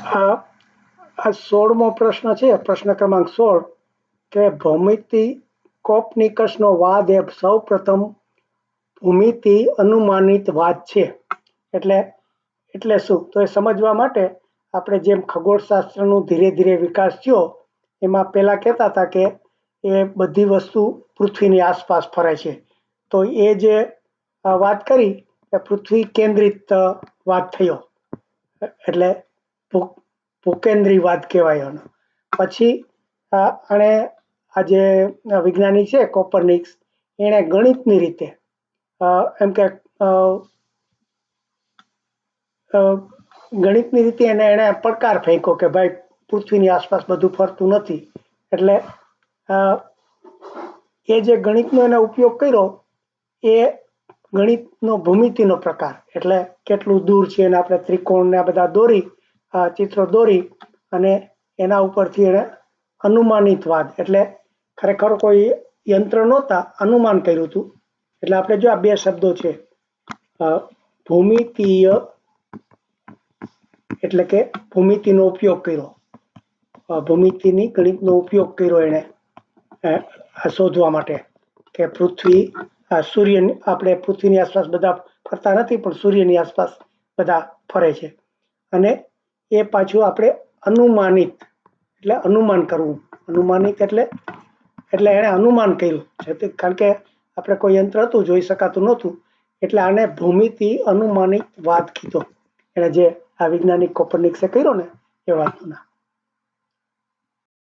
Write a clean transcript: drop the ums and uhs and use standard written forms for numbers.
આ 16મો પ્રશ્ન છે, પ્રશ્ન ક્રમાંક 16 કે ભૌમિતિ કોપર્નિકસનો વાદ એ સૌ પ્રથમ ભૂમિતિ અનુમાનિત વાદ છે. એટલે શું? તો એ સમજવા માટે આપણે જેમ ખગોળશાસ્ત્રનો ધીરે ધીરે વિકાસ થયો એમાં પહેલા કહેતા હતા કે એ બધી વસ્તુ પૃથ્વીની આસપાસ ફરે છે, તો એ જે વાત કરી એ પૃથ્વી કેન્દ્રિત વાત થયો, એટલે ભૂકેન્દ્રીવાદ કહેવાય એનો. પછી આણે આ જે વિજ્ઞાની છે કોપરનિક્સ, એણે ગણિતની રીતે એમ કે ગણિતની રીતે એણે પડકાર ફેંક્યો કે ભાઈ પૃથ્વીની આસપાસ બધું ફરતું નથી. એટલે એ જે ગણિતનો એને ઉપયોગ કર્યો એ ગણિતનો ભૂમિતિનો પ્રકાર, એટલે કેટલું દૂર છે એને આપણે ત્રિકોણ ને આ બધા દોરી ચિત્રો દોરી અને એના ઉપરથી એને અનુમાનિતવાદ, એટલે ખરેખર કોઈ યંત્ર નહોતા, અનુમાન કર્યું હતું. એટલે આપણે જો આ બે શબ્દો છે, ભૂમિતિય એટલે કે ભૂમિતિનો ઉપયોગ કર્યો, ભૂમિતિની ગણિતનો ઉપયોગ કર્યો એણે શોધવા માટે કે પૃથ્વી સૂર્યની, આપણે પૃથ્વીની આસપાસ બધા ફરતા નથી પણ સૂર્યની આસપાસ બધા ફરે છે. અને એ પાછું આપણે અનુમાનિત એટલે અનુમાન કરવું, અનુમાનિત એટલે એણે અનુમાન કર્યું છે, કારણ કે આપણે કોઈ યંત્ર હતું જોઈ શકાતું નહોતું, એટલે આને ભૂમિતિ અનુમાનિત વાદ કીધો, એણે જે આ વૈજ્ઞાનિક કોપરનિક્સે કર્યો ને એ વાતનું નામ.